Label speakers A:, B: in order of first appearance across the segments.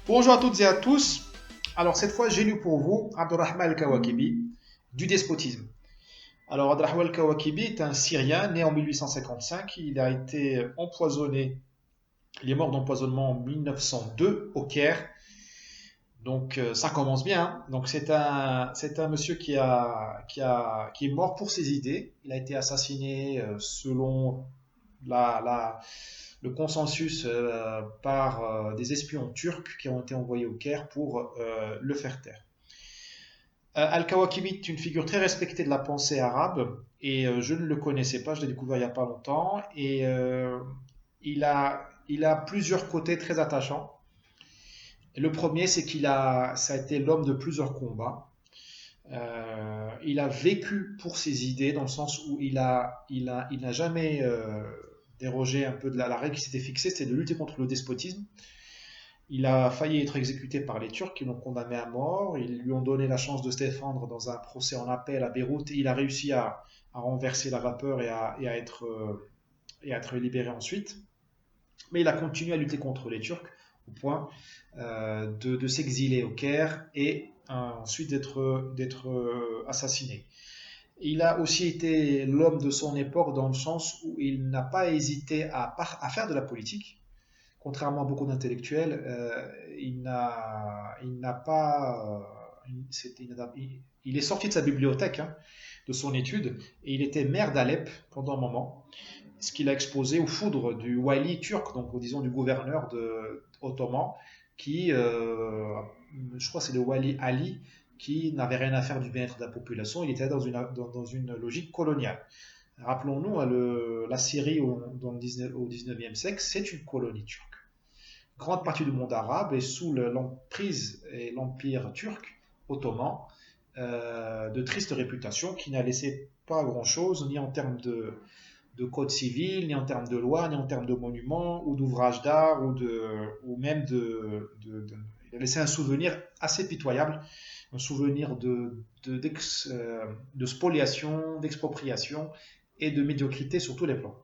A: Bonjour à toutes et à tous. Alors cette fois, j'ai lu pour vous Abdurrahman al-Kawakibi du despotisme. Alors Abdurrahman al-Kawakibi est un Syrien né en 1855. Il a été empoisonné. Il est mort d'empoisonnement en 1902 au Caire. Donc ça commence bien, hein. Donc c'est un monsieur qui est mort pour ses idées. Il a été assassiné selon la, le consensus par des espions turcs qui ont été envoyés au Caire pour le faire taire. Al-Kawakibi est une figure très respectée de la pensée arabe et je ne le connaissais pas, je l'ai découvert il n'y a pas longtemps et il a plusieurs côtés très attachants. Le premier, c'est ça a été l'homme de plusieurs combats. Il a vécu pour ses idées dans le sens où il n'a jamais dérogé un peu de la règle qui s'était fixée, c'était de lutter contre le despotisme. Il a failli être exécuté par les Turcs qui l'ont condamné à mort. Ils lui ont donné la chance de se défendre dans un procès en appel à Beyrouth. Et il a réussi à renverser la vapeur et à être libéré ensuite. Mais il a continué à lutter contre les Turcs au point de s'exiler au Caire et ensuite d'être assassiné. Il a aussi été l'homme de son époque dans le sens où il n'a pas hésité à faire de la politique. Contrairement à beaucoup d'intellectuels, il n'a pas. Il est sorti de sa bibliothèque, hein, de son étude, et il était maire d'Alep pendant un moment, ce qu'il a exposé aux foudres du wali turc, donc disons du gouverneur ottoman, qui, je crois que c'est le wali Ali, qui n'avait rien à faire du bien-être de la population, il était dans une logique coloniale. Rappelons-nous, la Syrie au 19e siècle, c'est une colonie turque. Grande partie du monde arabe est sous l'emprise et l'empire turc ottoman, de triste réputation, qui n'a laissé pas grand-chose, ni en termes de code civil, ni en termes de loi, ni en termes de monuments, ou d'ouvrages d'art, ou même il a laissé un souvenir assez pitoyable, un souvenir de spoliation, d'expropriation et de médiocrité sur tous les plans.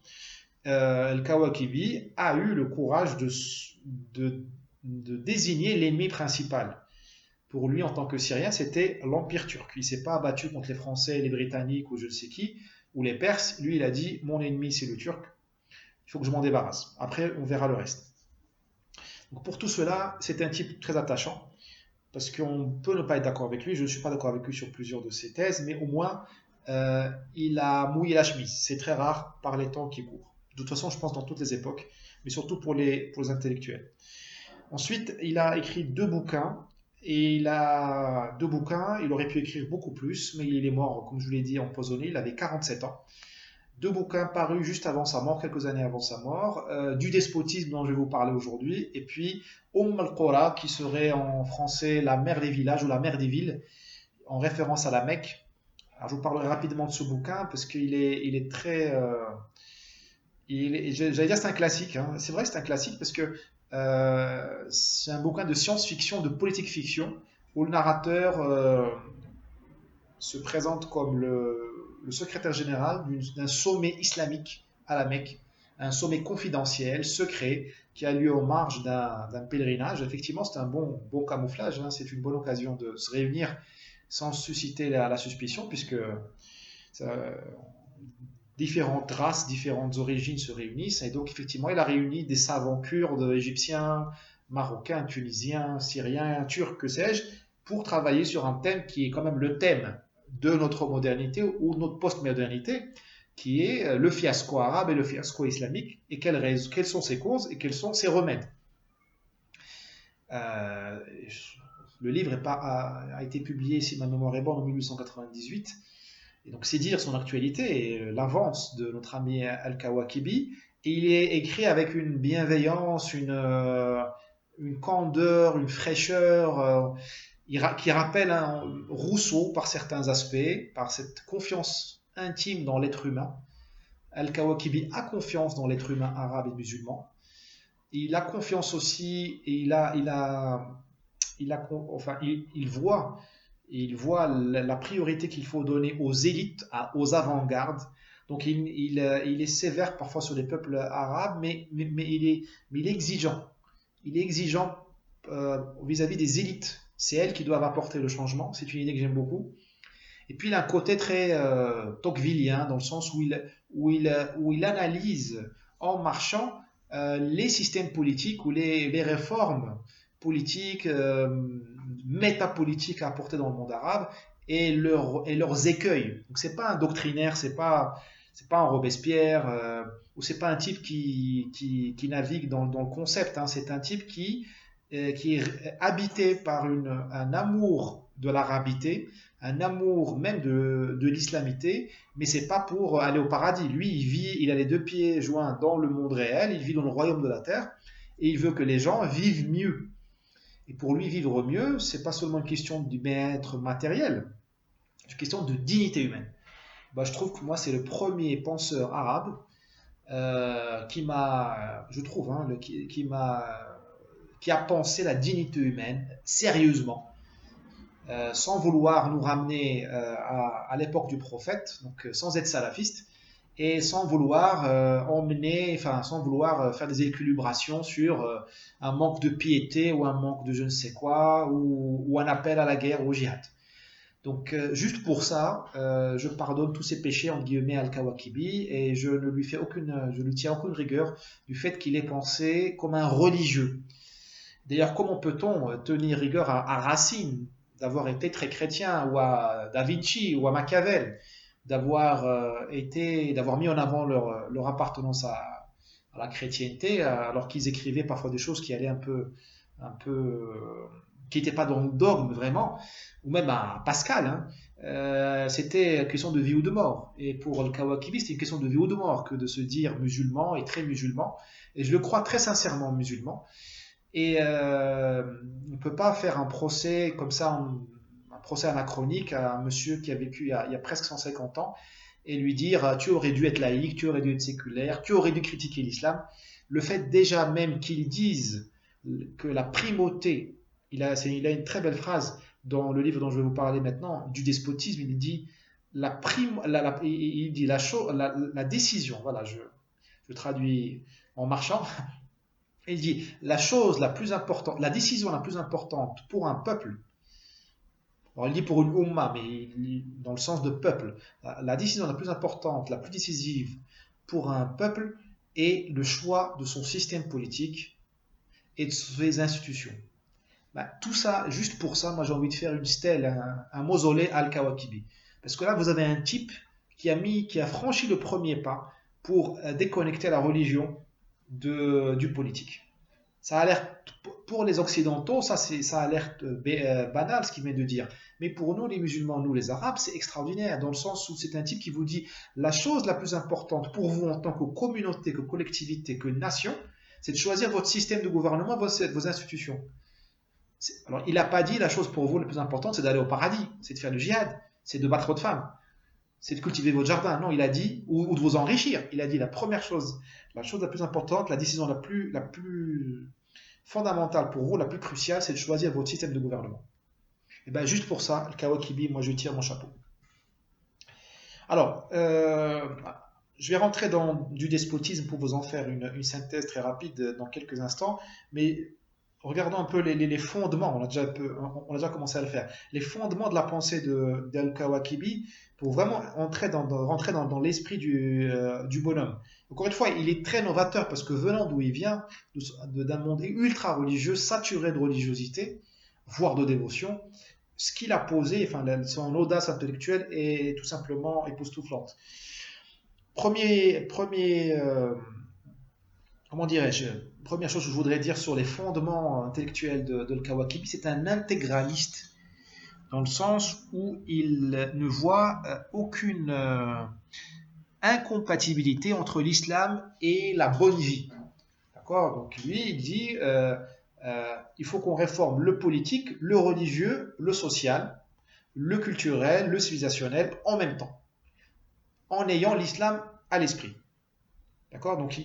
A: Al-Kawakibi a eu le courage de, de désigner l'ennemi principal. Pour lui, en tant que Syrien, c'était l'Empire turc. Il ne s'est pas abattu contre les Français, les Britanniques ou je ne sais qui, ou les Perses. Lui, il a dit, mon ennemi, c'est le Turc. Il faut que je m'en débarrasse. Après, on verra le reste. Donc pour tout cela, c'est un type très attachant, parce qu'on peut ne pas être d'accord avec lui. Je ne suis pas d'accord avec lui sur plusieurs de ses thèses, mais au moins, il a mouillé la chemise. C'est très rare par les temps qui courent. De toute façon, je pense dans toutes les époques, mais surtout pour les intellectuels. Ensuite, il a écrit deux bouquins. Et il a deux bouquins, il aurait pu écrire beaucoup plus, mais il est mort, comme je vous l'ai dit, empoisonné, il avait 47 ans. Deux bouquins parus juste avant sa mort, quelques années avant sa mort, du despotisme dont je vais vous parler aujourd'hui, et puis al-Qura, qui serait en français la mère des villages ou la mère des villes, en référence à la Mecque. Alors, je vous parlerai rapidement de ce bouquin parce il est très. J'allais dire c'est un classique, hein. C'est vrai que c'est un classique parce que c'est un bouquin de science-fiction, de politique fiction, où le narrateur se présente comme le secrétaire général d'un sommet islamique à la Mecque, un sommet confidentiel, secret, qui a lieu aux marges d'un pèlerinage. Effectivement, c'est un bon camouflage, hein. C'est une bonne occasion de se réunir sans susciter la suspicion, puisque ça, différentes races, différentes origines se réunissent. Et donc, effectivement, il a réuni des savants kurdes, égyptiens, marocains, tunisiens, syriens, turcs, que sais-je, pour travailler sur un thème qui est quand même le thème de notre modernité ou notre post-modernité, qui est le fiasco arabe et le fiasco islamique, et quelles sont ses causes et quels sont ses remèdes. Euh, le livre a été publié, si ma mémoire est bonne, en 1898. Et donc c'est dire son actualité et l'avance de notre ami Al-Kawakibi. Et il est écrit avec une bienveillance, une candeur, une fraîcheur qui rappelle Rousseau par certains aspects, par cette confiance intime dans l'être humain. Al-Kawakibi a confiance dans l'être humain arabe et musulman. Il a confiance aussi et il voit la priorité qu'il faut donner aux élites, aux avant-gardes. Donc il est sévère parfois sur les peuples arabes, mais il est exigeant. Il est exigeant vis-à-vis des élites. C'est elles qui doivent apporter le changement. C'est une idée que j'aime beaucoup. Et puis il a un côté très tocquevillien, dans le sens où il analyse en marchant les systèmes politiques ou les réformes politiques, métapolitiques à apporter dans le monde arabe et leurs écueils. Donc c'est pas un doctrinaire, c'est pas un Robespierre, ou c'est pas un type qui navigue dans le concept, hein. C'est un type qui est habité par un amour de l'arabité, un amour même de l'islamité, mais c'est pas pour aller au paradis. Lui, il a les deux pieds joints dans le monde réel, il vit dans le royaume de la terre, et il veut que les gens vivent mieux. Et pour lui, vivre mieux, c'est pas seulement une question du bien-être matériel, c'est une question de dignité humaine. Bah, je trouve que moi, c'est le premier penseur arabe qui m'a, je trouve, hein, qui a pensé la dignité humaine sérieusement, sans vouloir nous ramener à l'époque du prophète, donc sans être salafiste, et sans vouloir sans vouloir faire des équilibrations sur un manque de piété ou un manque de je ne sais quoi, ou un appel à la guerre ou au djihad. Donc juste pour ça, je pardonne tous ses péchés entre guillemets à Al-Kawakibi et je lui tiens aucune rigueur du fait qu'il ait pensé comme un religieux. D'ailleurs, comment peut-on tenir rigueur à Racine d'avoir été très chrétien, ou à Da Vinci, ou à Machiavel, d'avoir mis en avant leur appartenance à la chrétienté, alors qu'ils écrivaient parfois des choses qui allaient qui n'étaient pas dans le dogme vraiment, ou même à Pascal, hein. C'était une question de vie ou de mort. Et pour le Kawakibi, c'était une question de vie ou de mort que de se dire musulman et très musulman. Et je le crois très sincèrement musulman. Et on ne peut pas faire un procès comme ça, un procès anachronique à un monsieur qui a vécu il y a presque 150 ans et lui dire tu aurais dû être laïque, tu aurais dû être séculaire, tu aurais dû critiquer l'islam. Le fait déjà même qu'ils disent que la primauté, il a une très belle phrase dans le livre dont je vais vous parler maintenant, du despotisme, il dit il dit la décision, voilà, je traduis en marchant. Il dit la chose la plus importante, la décision la plus importante pour un peuple, alors il dit pour une umma, mais dans le sens de peuple, la décision la plus importante, la plus décisive pour un peuple est le choix de son système politique et de ses institutions. Ben, tout ça, juste pour ça, moi j'ai envie de faire une stèle, un mausolée al-Kawakibi. Parce que là, vous avez un type qui a franchi le premier pas pour déconnecter la religion du politique. Ça a l'air, pour les Occidentaux, ça a l'air banal ce qu'il vient de dire. Mais pour nous, les musulmans, nous les Arabes, c'est extraordinaire, dans le sens où c'est un type qui vous dit la chose la plus importante pour vous en tant que communauté, que collectivité, que nation, c'est de choisir votre système de gouvernement, vos institutions. Alors, il n'a pas dit la chose pour vous la plus importante, c'est d'aller au paradis, c'est de faire du djihad, c'est de battre votre femme, c'est de cultiver votre jardin. Non, il a dit, ou de vous enrichir. Il a dit la chose la plus importante, la décision la plus fondamentale pour vous, la plus cruciale, c'est de choisir votre système de gouvernement. Et bien juste pour ça, le Kawakibi, moi je tire mon chapeau. Alors, je vais rentrer dans du despotisme pour vous en faire une synthèse très rapide dans quelques instants, mais regardons un peu les fondements, on a déjà commencé à le faire, les fondements de la pensée d'Al-Kawakibi pour vraiment rentrer dans l'esprit du bonhomme. Encore une fois, il est très novateur parce que venant d'où il vient, d'un monde ultra religieux, saturé de religiosité, voire de dévotion, ce qu'il a posé, enfin, son audace intellectuelle est tout simplement époustouflante. Comment dirais-je, première chose que je voudrais dire sur les fondements intellectuels de Kawakibi, c'est un intégraliste, dans le sens où il ne voit aucune incompatibilité entre l'islam et la bonne vie. D'accord? Donc lui, il dit il faut qu'on réforme le politique, le religieux, le social, le culturel, le civilisationnel en même temps, en ayant l'islam à l'esprit. D'accord? Donc,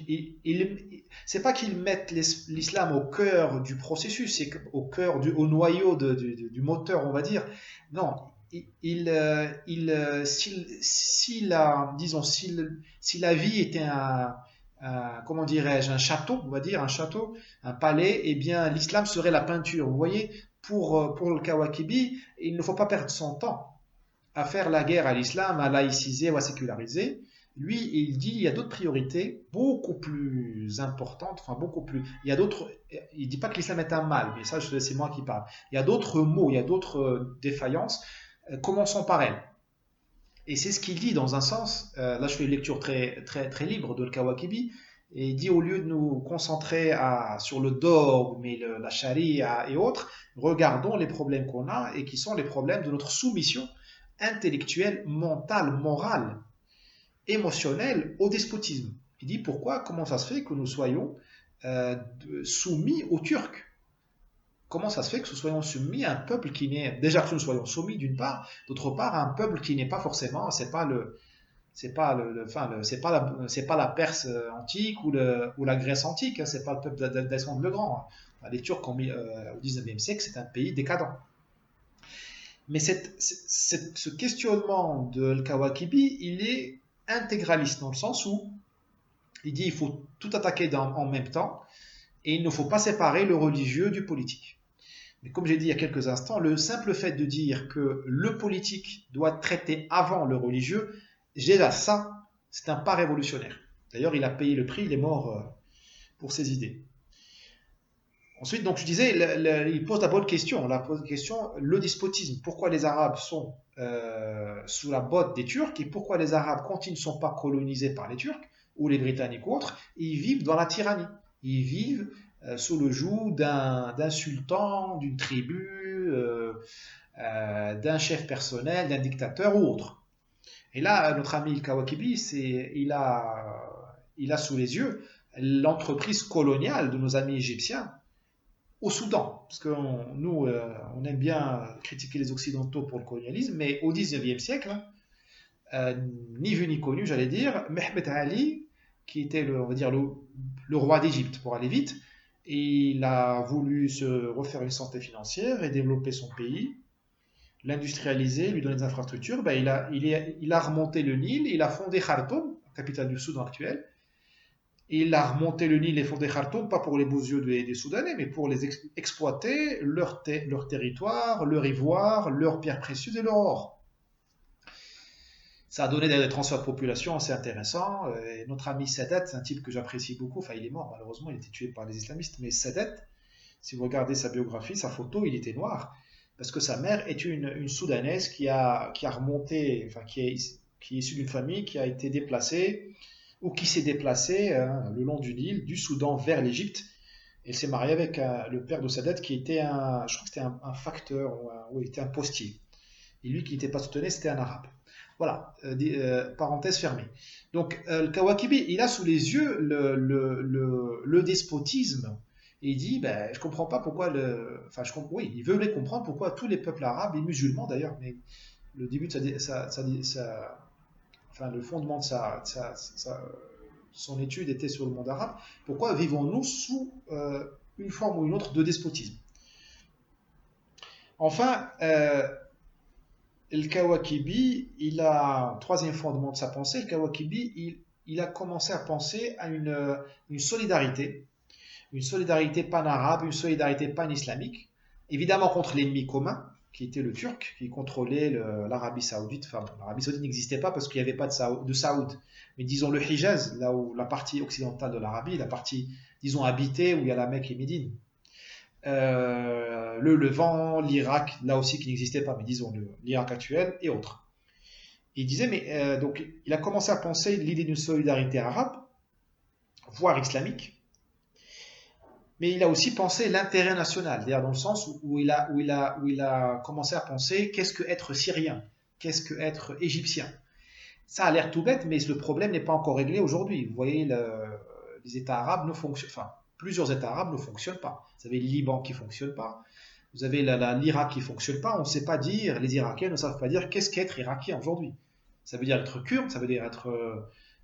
A: c'est pas qu'ils mettent l'islam au cœur du processus, c'est au noyau du moteur, on va dire. Non, si la vie était comment dirais-je, un château, on va dire, un château, un palais, eh bien, l'islam serait la peinture. Vous voyez, pour le Kawakibi, il ne faut pas perdre son temps à faire la guerre à l'islam, à laïciser ou à séculariser. Lui, il dit il y a d'autres priorités beaucoup plus importantes, enfin beaucoup plus. Il y a d'autres. Il dit pas que l'islam est un mal, mais ça, c'est moi qui parle. Il y a d'autres mots, il y a d'autres défaillances. Commençons par elles. Et c'est ce qu'il dit dans un sens. Là, je fais une lecture très, très, très libre de Kawakibi. Et il dit au lieu de nous concentrer sur le dogme, la charia et autres, regardons les problèmes qu'on a et qui sont les problèmes de notre soumission intellectuelle, mentale, morale, émotionnelle au despotisme. Il dit pourquoi, comment ça se fait que nous soyons soumis aux Turcs? Comment ça se fait que nous soyons soumis à un peuple qui n'est déjà que nous soyons soumis d'une part, d'autre part à un peuple qui n'est pas forcément, c'est pas la Perse antique ou la Grèce antique, hein, c'est pas le peuple d'Alexandre le Grand. Hein. Les Turcs au 19e siècle, c'est un pays décadent. Mais ce questionnement de Al-Kawakibi, il est intégraliste dans le sens où il dit qu'il faut tout attaquer en même temps et il ne faut pas séparer le religieux du politique. Mais comme j'ai dit il y a quelques instants, le simple fait de dire que le politique doit traiter avant le religieux, déjà ça, c'est un pas révolutionnaire. D'ailleurs, il a payé le prix, il est mort pour ses idées. Ensuite, donc je disais, il pose la bonne question, le despotisme. Pourquoi les Arabes sont sous la botte des Turcs et pourquoi les Arabes, quand ils ne sont pas colonisés par les Turcs ou les Britanniques ou autres, ils vivent dans la tyrannie. Ils vivent sous le joug d'un sultan, d'une tribu, d'un chef personnel, d'un dictateur ou autre. Et là, notre ami Kawakibi, il a sous les yeux l'entreprise coloniale de nos amis égyptiens au Soudan. Parce que nous, on aime bien critiquer les Occidentaux pour le colonialisme, mais au 19e siècle, ni vu ni connu, j'allais dire, Mehmet Ali, qui était, on va dire, le roi d'Égypte, pour aller vite, il a voulu se refaire une santé financière et développer son pays, l'industrialiser, lui donner des infrastructures. Ben, il a remonté le Nil, il a fondé Khartoum, capitale du Soudan actuel. Et il a remonté le Nil et fondé Khartoum, pas pour les beaux yeux des Soudanais, mais pour les exploiter, leur territoire, leur ivoire, leurs pierres précieuses et leur or. Ça a donné des transferts de population assez intéressants. Et notre ami Sadat, c'est un type que j'apprécie beaucoup, enfin il est mort malheureusement, il a été tué par les islamistes, mais Sadat, si vous regardez sa biographie, sa photo, il était noir, parce que sa mère est une Soudanaise qui a remonté, enfin qui est issue d'une famille qui a été déplacée, ou qui s'est déplacée le long du Nil, du Soudan vers l'Égypte. Elle s'est mariée avec le père de Sadat qui était je crois que c'était un facteur, ou il était un postier. Et lui qui n'était pas soutenu, c'était un arabe. Voilà, parenthèse fermée. Donc, le Kawakibi, il a sous les yeux le despotisme. Et il dit, ben, je comprends pas pourquoi oui, il veut les comprendre pourquoi tous les peuples arabes, et musulmans d'ailleurs, mais le début de le fondement de son étude était sur le monde arabe. Pourquoi vivons-nous sous une forme ou une autre de despotisme? Enfin, le Kawakibi, il a un troisième fondement de sa pensée. Le Kawakibi, il a commencé à penser à une solidarité pan-arabe, une solidarité pan-islamique, évidemment contre l'ennemi commun, qui était le Turc, qui contrôlait l'Arabie Saoudite. Enfin, l'Arabie Saoudite n'existait pas parce qu'il n'y avait pas de Saoud. Mais disons le Hijaz, là où la partie occidentale de l'Arabie, la partie, disons, habitée, où il y a la Mecque et Médine. Le Levant, l'Irak, là aussi qui n'existait pas, mais disons l'Irak actuel et autres. Il disait, mais donc il a commencé à penser l'idée d'une solidarité arabe, voire islamique, mais il a aussi pensé l'intérêt national, c'est-à-dire dans le sens où il a commencé à penser qu'est-ce que être syrien, qu'est-ce que être égyptien. Ça a l'air tout bête, mais le problème n'est pas encore réglé aujourd'hui. Vous voyez, les États arabes ne fonctionnent pas. Enfin, plusieurs États arabes ne fonctionnent pas. Vous avez le Liban qui ne fonctionne pas. Vous avez l'Irak qui ne fonctionne pas. On ne sait pas dire, les Irakiens ne savent pas dire qu'est-ce qu'être irakien aujourd'hui. Ça veut dire être kurde, ça veut dire être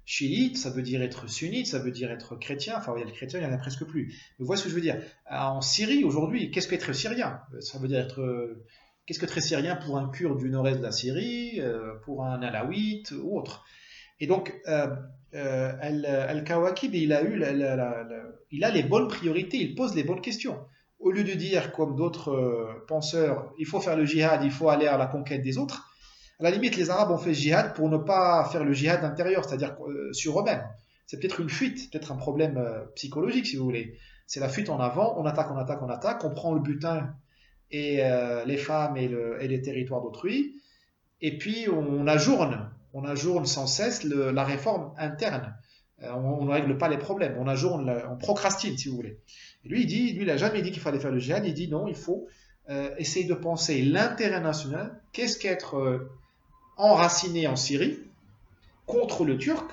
A: chiite, ça veut dire être sunnite, ça veut dire être chrétien. Enfin, les chrétiens, il n'y en a presque plus. Mais vous voyez ce que je veux dire. En Syrie, aujourd'hui, qu'est-ce qu'être syrien? Ça veut dire être... Qu'est-ce que être syrien pour un kurde du nord-est de la Syrie, pour un alawite ou autre? Et donc, Al-Kawakib, il a les bonnes priorités, il pose les bonnes questions. Au lieu de dire, comme d'autres penseurs, il faut faire le djihad, il faut aller à la conquête des autres, à la limite, les Arabes ont fait le djihad pour ne pas faire le djihad intérieur, c'est-à-dire sur eux-mêmes. C'est peut-être une fuite, peut-être un problème psychologique, si vous voulez. C'est la fuite en avant, on attaque, on attaque, on attaque, on prend le butin et les femmes et les territoires d'autrui, et puis on ajourne sans cesse la réforme interne. On ne règle pas les problèmes, on ajourne, on procrastine si vous voulez. Et lui, il n'a jamais dit qu'il fallait faire le djihad, il dit non, il faut essayer de penser l'intérêt national, qu'est-ce qu'être enraciné en Syrie contre le Turc,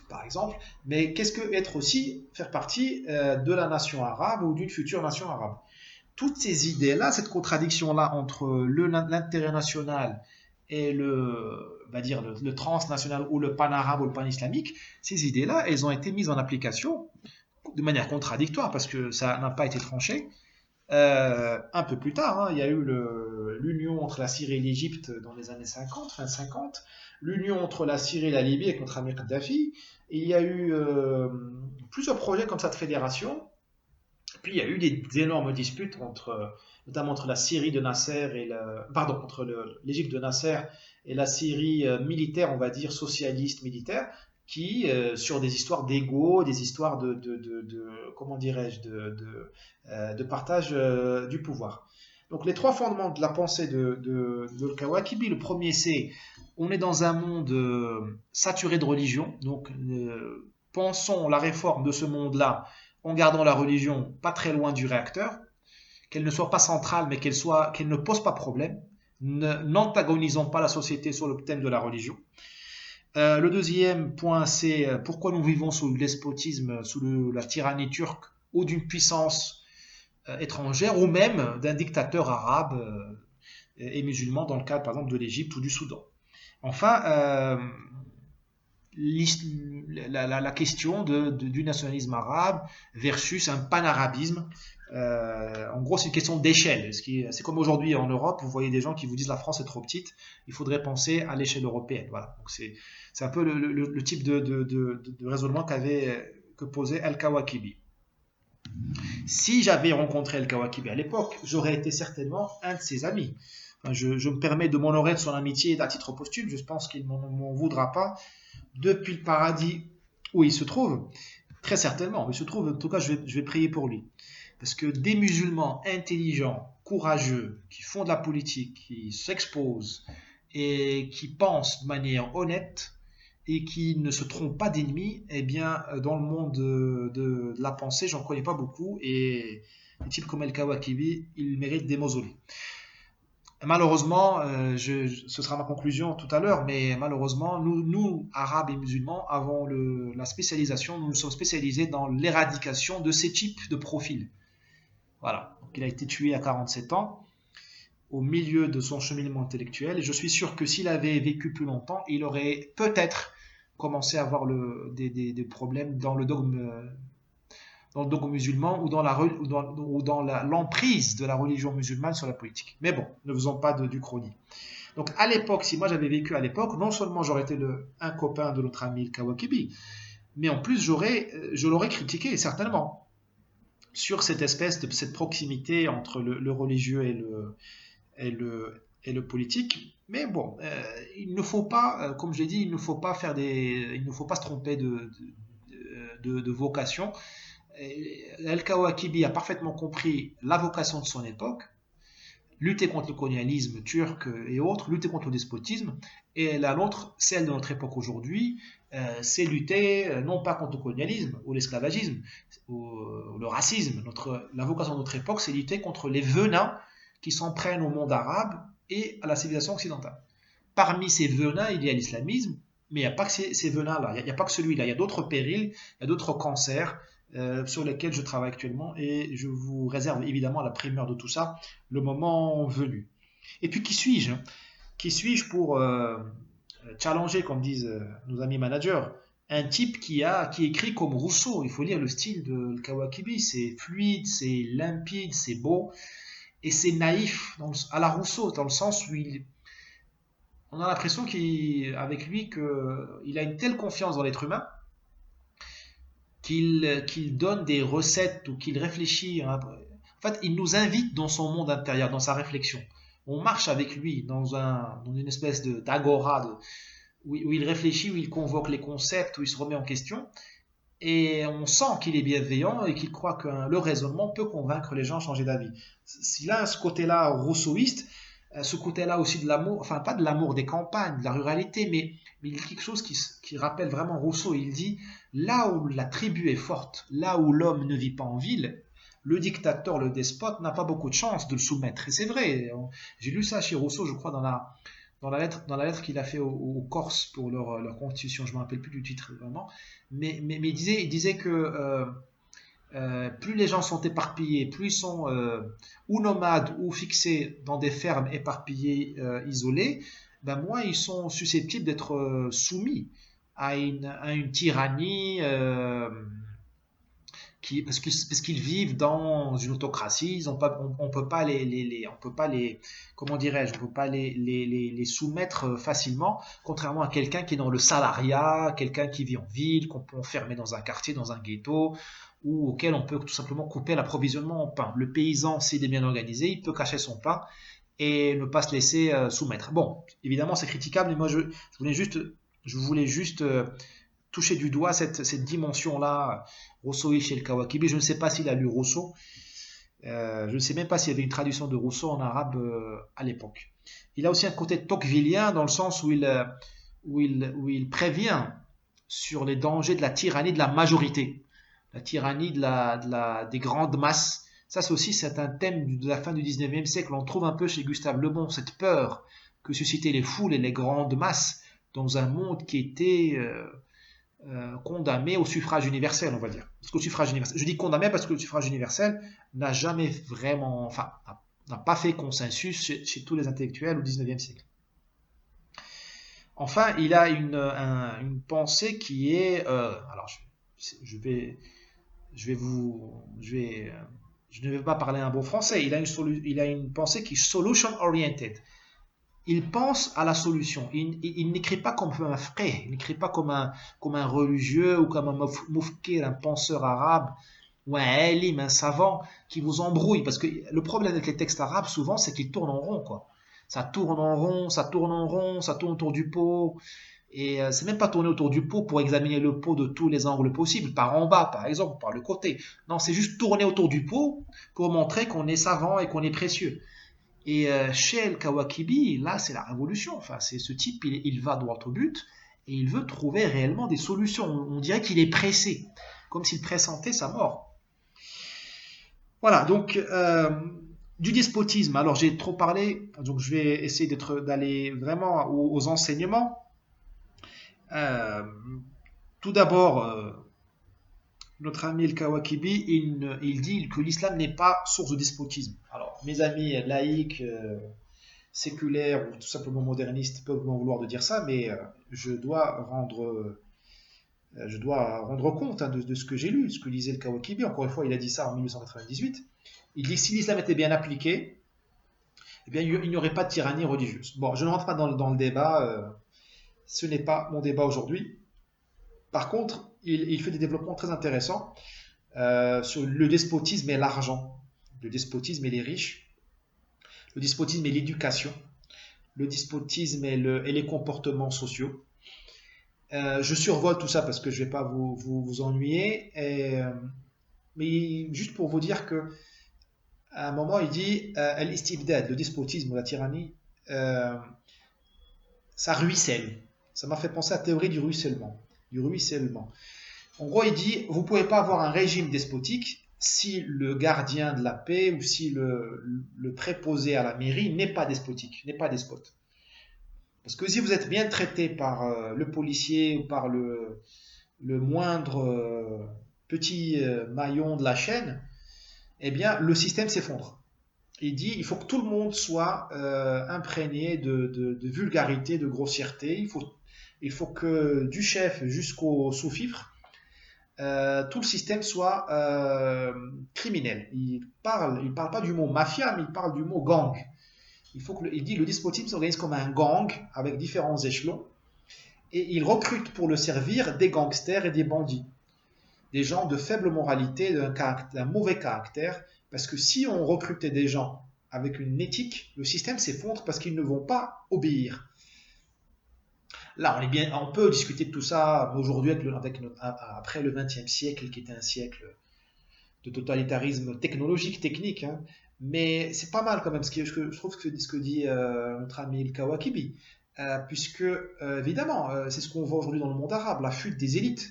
A: par exemple, mais qu'est-ce que être aussi faire partie de la nation arabe ou d'une future nation arabe. Toutes ces idées-là, cette contradiction-là entre l'intérêt national et on va dire, le transnational ou le pan-arabe ou le pan-islamique, ces idées-là, elles ont été mises en application de manière contradictoire parce que ça n'a pas été tranché. Un peu plus tard, hein, il y a eu l'union entre la Syrie et l'Égypte dans les années 50, fin 50, l'union entre la Syrie et la Libye avec notre ami Kadhafi, et il y a eu plusieurs projets comme ça de fédération. Puis il y a eu des énormes disputes notamment entre la Syrie de Nasser entre l'Égypte de Nasser et la Syrie militaire, on va dire socialiste militaire, qui sur des histoires d'ego, des histoires comment dirais-je, de partage du pouvoir. Donc les trois fondements de la pensée de Kawakibi, le premier c'est on est dans un monde saturé de religion, donc pensons la réforme de ce monde-là en gardant la religion pas très loin du réacteur, qu'elle ne soit pas centrale, mais qu'elle ne pose pas problème. N'antagonisons pas la société sur le thème de la religion. Le deuxième point, c'est pourquoi nous vivons sous le despotisme, sous la tyrannie turque ou d'une puissance étrangère, ou même d'un dictateur arabe et musulman, dans le cas par exemple de l'Égypte ou du Soudan. Enfin, la question du nationalisme arabe versus un panarabisme. En gros, c'est une question d'échelle. C'est comme aujourd'hui en Europe, vous voyez des gens qui vous disent la France est trop petite, il faudrait penser à l'échelle européenne. Voilà. Donc c'est un peu le type de raisonnement que posait Al-Kawakibi. Si j'avais rencontré Al-Kawakibi à l'époque, j'aurais été certainement un de ses amis. Enfin, je me permets de m'honorer de son amitié à titre posthume, je pense qu'il ne m'en voudra pas. Depuis le paradis où il se trouve, très certainement, il se trouve, en tout cas je vais prier pour lui. Parce que des musulmans intelligents, courageux, qui font de la politique, qui s'exposent et qui pensent de manière honnête et qui ne se trompent pas d'ennemis, eh bien, dans le monde de la pensée, j'en connais pas beaucoup et des types comme El-Kawakibi, ils méritent des mausolées. Malheureusement, ce sera ma conclusion tout à l'heure, mais malheureusement, nous, Arabes et musulmans, avons la spécialisation, nous nous sommes spécialisés dans l'éradication de ces types de profils. Voilà. Donc, il a été tué à 47 ans, au milieu de son cheminement intellectuel, et je suis sûr que s'il avait vécu plus longtemps, il aurait peut-être commencé à avoir des problèmes dans le dogme musulman ou dans l'emprise de la religion musulmane sur la politique. Mais bon, ne faisons pas du chrony. Donc à l'époque, si moi j'avais vécu à l'époque, non seulement j'aurais été un copain de notre ami Kawakibi, mais en plus je l'aurais critiqué certainement sur cette proximité entre le religieux et le politique. Mais bon, il ne faut pas, comme je l'ai dit, il ne faut pas se tromper de vocation. Al-Kawakibi a parfaitement compris la vocation de son époque, lutter contre le colonialisme turc et autres, lutter contre le despotisme, et la nôtre, celle de notre époque aujourd'hui, c'est lutter non pas contre le colonialisme ou l'esclavagisme ou le racisme. La vocation de notre époque, c'est lutter contre les venins qui s'en prennent au monde arabe et à la civilisation occidentale. Parmi ces venins, il y a l'islamisme, mais il n'y a pas que ces venins-là, il n'y a pas que celui-là, il y a d'autres périls, il y a d'autres cancers sur lesquels je travaille actuellement et je vous réserve évidemment la primeur de tout ça le moment venu. Et puis qui suis-je? Qui suis-je pour challenger, comme disent nos amis managers, un type qui écrit comme Rousseau? Il faut lire le style de Kawakibi, c'est fluide, c'est limpide, c'est beau et c'est naïf à la Rousseau, dans le sens où on a l'impression qu'avec lui, il a une telle confiance dans l'être humain qu'il donne des recettes ou qu'il réfléchit, hein. En fait, il nous invite dans son monde intérieur, dans sa réflexion. On marche avec lui dans une espèce d'agora où il réfléchit, où il convoque les concepts, où il se remet en question. Et on sent qu'il est bienveillant et qu'il croit que le raisonnement peut convaincre les gens à changer d'avis. S'il a ce côté-là rousseauiste, ce côté-là aussi de l'amour, enfin pas de l'amour des campagnes, de la ruralité, mais il y a quelque chose qui rappelle vraiment Rousseau. Il dit, là où la tribu est forte, là où l'homme ne vit pas en ville, le dictateur, le despote n'a pas beaucoup de chance de le soumettre. Et c'est vrai, j'ai lu ça chez Rousseau, je crois, dans la lettre qu'il a fait aux Corses pour leur constitution. Je ne me rappelle plus du titre vraiment. Mais il disait que plus les gens sont éparpillés, plus ils sont ou nomades ou fixés dans des fermes éparpillées, isolées, ben moins ils sont susceptibles d'être soumis à une tyrannie parce qu'ils vivent dans une autocratie, on peut pas on peut pas les, comment dirais-je, on peut pas les soumettre facilement, contrairement à quelqu'un qui est dans le salariat, quelqu'un qui vit en ville, qu'on peut enfermer dans un quartier, dans un ghetto, ou auquel on peut tout simplement couper l'approvisionnement en pain. Le paysan, s'il est bien organisé, il peut cacher son pain et ne pas se laisser soumettre. Bon, évidemment, c'est critiquable, mais moi, je voulais juste toucher du doigt cette dimension-là, Rousseau chez le Kawakibi. Je ne sais pas s'il a lu Rousseau. Je ne sais même pas s'il y avait une traduction de Rousseau en arabe à l'époque. Il a aussi un côté tocquevillien dans le sens où il prévient sur les dangers de la tyrannie de la majorité, la tyrannie des grandes masses. Ça, c'est un thème de la fin du 19e siècle. On trouve un peu chez Gustave Le Bon cette peur que suscitaient les foules et les grandes masses dans un monde qui était condamné au suffrage universel, on va dire. Parce que le suffrage universel, je dis condamné parce que le suffrage universel n'a jamais vraiment, enfin, n'a pas fait consensus chez tous les intellectuels au 19e siècle. Enfin, il a une pensée qui est, alors je vais, je vais vous, je ne vais pas parler un bon français. Il a une pensée qui est solution oriented. Il pense à la solution. Il n'écrit pas comme un frère, il n'écrit pas comme un religieux ou comme un moufkir, un penseur arabe ou un alim, un savant qui vous embrouille. Parce que le problème avec les textes arabes, souvent, c'est qu'ils tournent en rond, quoi. Ça tourne en rond, ça tourne en rond, ça tourne autour du pot. Et c'est même pas tourner autour du pot pour examiner le pot de tous les angles possibles, par en bas, par exemple, par le côté. Non, c'est juste tourner autour du pot pour montrer qu'on est savant et qu'on est précieux. Et chez El Kawakibi, là, c'est la révolution. Enfin, c'est ce type, il va droit au but et il veut trouver réellement des solutions. On dirait qu'il est pressé, comme s'il pressentait sa mort. Voilà, donc du despotisme. Alors, j'ai trop parlé, donc je vais essayer d'aller vraiment aux enseignements. Euh, Tout d'abord, notre ami El Kawakibi, il dit que l'islam n'est pas source de despotisme. Alors, mes amis laïcs, séculaires ou tout simplement modernistes peuvent m'en vouloir de dire ça, mais je dois rendre compte, hein, de ce que j'ai lu, ce que lisait le Kawakibi. Encore une fois, il a dit ça en 1898. Il dit que si l'islam était bien appliqué, eh bien, il n'y aurait pas de tyrannie religieuse. Bon, je ne rentre pas dans le débat, ce n'est pas mon débat aujourd'hui. Par contre, il fait des développements très intéressants sur le despotisme et l'argent, le despotisme et les riches, le despotisme et l'éducation, le despotisme et les comportements sociaux. Je survole tout ça parce que je ne vais pas vous ennuyer, mais juste pour vous dire que à un moment il dit al-istibdad, le despotisme ou la tyrannie, euh, ça ruisselle. Ça m'a fait penser à la théorie du ruissellement. Du ruissellement. En gros, il dit, vous ne pouvez pas avoir un régime despotique si le gardien de la paix ou si le préposé à la mairie n'est pas despotique, n'est pas despote. Parce que si vous êtes bien traité par le policier ou par le moindre petit maillon de la chaîne, eh bien, le système s'effondre. Il dit, il faut que tout le monde soit imprégné de vulgarité, de grossièreté. Il faut que du chef jusqu'au sous-fifre, tout le système soit criminel. Il parle pas du mot mafia, mais il parle du mot gang. Il dit le despotisme s'organise comme un gang avec différents échelons et il recrute pour le servir des gangsters et des bandits, des gens de faible moralité, d'un mauvais caractère, parce que si on recrutait des gens avec une éthique, le système s'effondre parce qu'ils ne vont pas obéir. Là, on peut discuter de tout ça aujourd'hui après le XXe siècle, qui était un siècle de totalitarisme technologique, technique, hein. Mais c'est pas mal quand même, je trouve que ce que dit notre ami El Kawakibi, puisque évidemment, c'est ce qu'on voit aujourd'hui dans le monde arabe, la fuite des élites.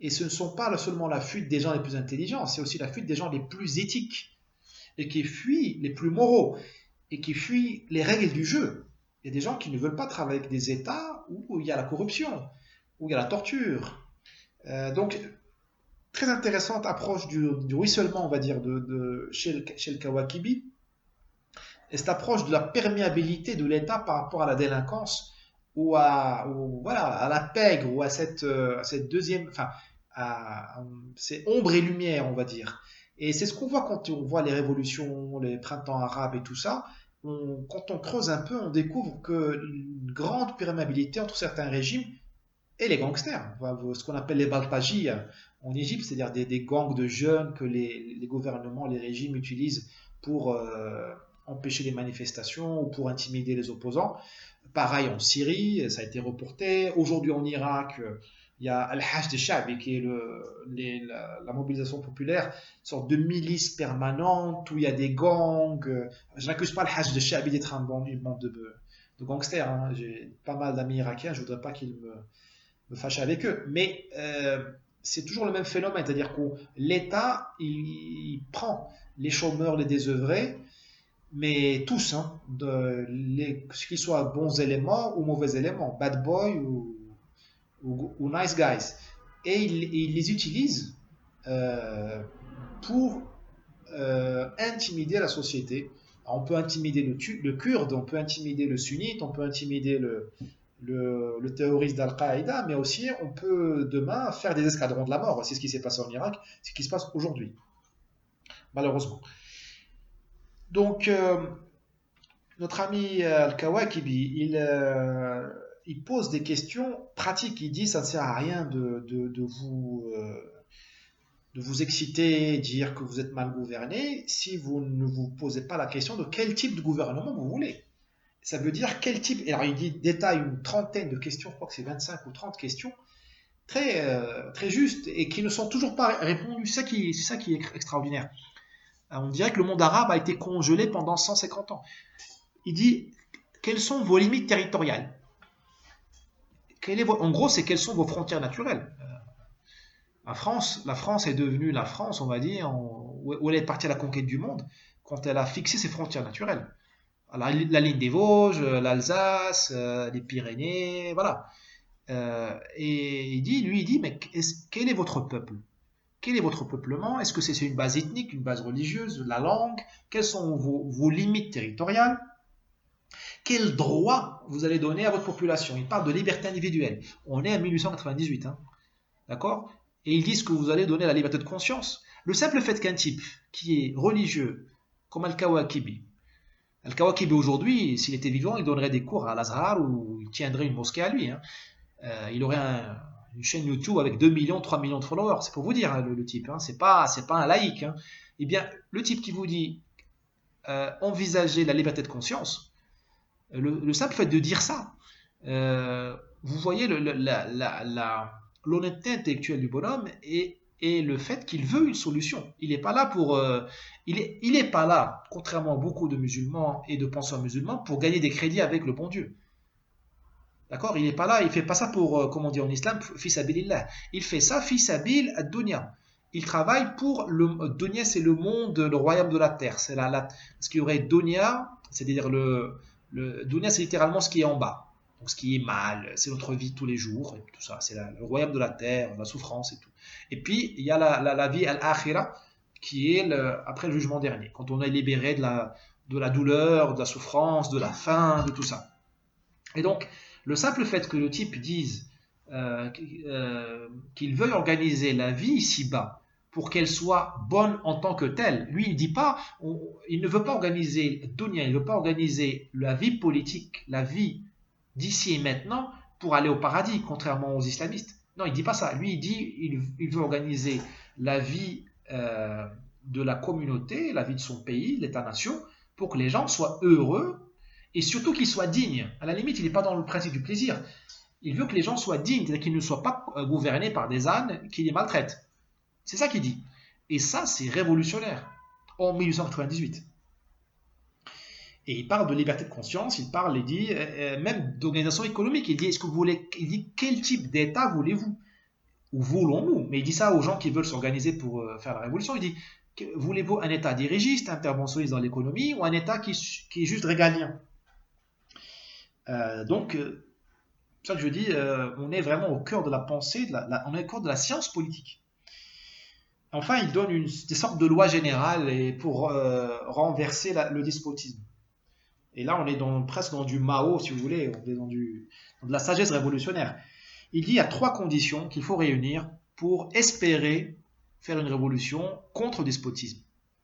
A: Et ce ne sont pas seulement la fuite des gens les plus intelligents, c'est aussi la fuite des gens les plus éthiques, et qui fuient les plus moraux, et qui fuient les règles du jeu. Il y a des gens qui ne veulent pas travailler avec des États où il y a la corruption, où il y a la torture. Donc, très intéressante approche du ruissellement, on va dire, chez le Kawakibi, et cette approche de la perméabilité de l'État par rapport à la délinquance, voilà, à la pègre, ou à cette deuxième, enfin, c'est ombre et lumière, on va dire. Et c'est ce qu'on voit quand on voit les révolutions, les printemps arabes et tout ça. Quand on creuse un peu, on découvre une grande perméabilité entre certains régimes et les gangsters, ce qu'on appelle les baltaji en Égypte, c'est-à-dire des gangs de jeunes que les gouvernements, les régimes utilisent pour empêcher les manifestations ou pour intimider les opposants. Pareil en Syrie, ça a été reporté. Aujourd'hui en Irak, il y a Al-Hashd al-Sha'bi qui est la mobilisation populaire, une sorte de milice permanente où il y a des gangs. Je n'accuse pas Al-Hashd al-Sha'bi d'être une bande de gangsters, hein. J'ai pas mal d'amis irakiens, je ne voudrais pas qu'ils me fâcher avec eux. Mais c'est toujours le même phénomène, c'est-à-dire que l'État, il prend les chômeurs, les désœuvrés, mais tous, hein, qu'ils soient bons éléments ou mauvais éléments, bad boy ou nice guys. Et il les utilise pour intimider la société. Alors, on peut intimider le kurde, on peut intimider le sunnite, on peut intimider le terroriste d'Al-Qaïda, mais aussi on peut demain faire des escadrons de la mort. C'est ce qui s'est passé en Irak, c'est ce qui se passe aujourd'hui, malheureusement. Donc, notre ami Al-Kawakibi, il pose des questions pratiques. Il dit ça ne sert à rien de vous exciter, dire que vous êtes mal gouverné, si vous ne vous posez pas la question de quel type de gouvernement vous voulez. Ça veut dire quel type. Alors il détaille une trentaine de questions, je crois que c'est 25 ou 30 questions, très justes et qui ne sont toujours pas répondues. C'est ça qui est extraordinaire. On dirait que le monde arabe a été congelé pendant 150 ans. Il dit quelles sont vos limites territoriales. En gros, c'est quelles sont vos frontières naturelles. La France est devenue la France, on va dire, où elle est partie à la conquête du monde quand elle a fixé ses frontières naturelles. La ligne des Vosges, l'Alsace, les Pyrénées, voilà. Et il dit, mais quel est votre peuple? Quel est votre peuplement? Est-ce que c'est une base ethnique, une base religieuse, la langue? Quelles sont vos limites territoriales? Quel droit vous allez donner à votre population? Il parle de liberté individuelle. On est en 1898, hein, d'accord? Et ils disent que vous allez donner la liberté de conscience. Le simple fait qu'un type qui est religieux, comme Al-Kawakibi aujourd'hui, s'il était vivant, il donnerait des cours à l'Azhar ou il tiendrait une mosquée à lui, hein. Il aurait une chaîne YouTube avec 2 millions, 3 millions de followers. C'est pour vous dire, hein, le type, hein. C'est pas un laïc, hein. Eh bien, le type qui vous dit envisager la liberté de conscience, le simple fait de dire ça, vous voyez l'honnêteté intellectuelle du bonhomme et le fait qu'il veut une solution. Il n'est pas là il est pas là, contrairement à beaucoup de musulmans et de penseurs musulmans, pour gagner des crédits avec le bon Dieu. D'accord? Il n'est pas là, il fait pas ça pour, comme on dit en islam, fi sabilillah. Il fait ça fi sabil ad-dunya. Il travaille pour le dunya, c'est le monde, le royaume de la terre. C'est parce qu'il y aurait dunya, c'est-à-dire le dunya, c'est littéralement ce qui est en bas. Donc ce qui est mal, c'est notre vie tous les jours, et tout ça. C'est le royaume de la terre, la souffrance et tout. Et puis, il y a la vie al-akhira, qui est après le jugement dernier, quand on est libéré de la douleur, de la souffrance, de la faim, de tout ça. Et donc, le simple fait que le type dise qu'il veuille organiser la vie ici-bas pour qu'elle soit bonne en tant que telle. Lui, il dit pas, il ne veut pas organiser Dunya, il ne veut pas organiser la vie politique, la vie d'ici et maintenant pour aller au paradis, contrairement aux islamistes. Non, il dit pas ça. Lui, il dit, il veut organiser la vie de la communauté, la vie de son pays, l'État-nation, pour que les gens soient heureux et surtout qu'ils soient dignes. À la limite, il n'est pas dans le principe du plaisir. Il veut que les gens soient dignes, c'est-à-dire qu'ils ne soient pas gouvernés par des ânes qui les maltraitent. C'est ça qu'il dit. Et ça, c'est révolutionnaire en 1898. Et il parle de liberté de conscience, il parle, il dit, même d'organisation économique. Il dit, est-ce que vous voulez, il dit, quel type d'État voulez-vous? Ou voulons-nous? Mais il dit ça aux gens qui veulent s'organiser pour faire la révolution. Il dit, voulez-vous un État dirigiste, interventionniste dans l'économie, ou un État qui est juste régalien? Donc, c'est ça que je dis, on est vraiment au cœur de la pensée, on est au cœur de la science politique. Enfin, il donne des sortes de lois générales pour renverser le despotisme. Et là, on est presque dans du Mao, si vous voulez, on est dans de la sagesse révolutionnaire. Il dit il y a 3 conditions qu'il faut réunir pour espérer faire une révolution contre le despotisme.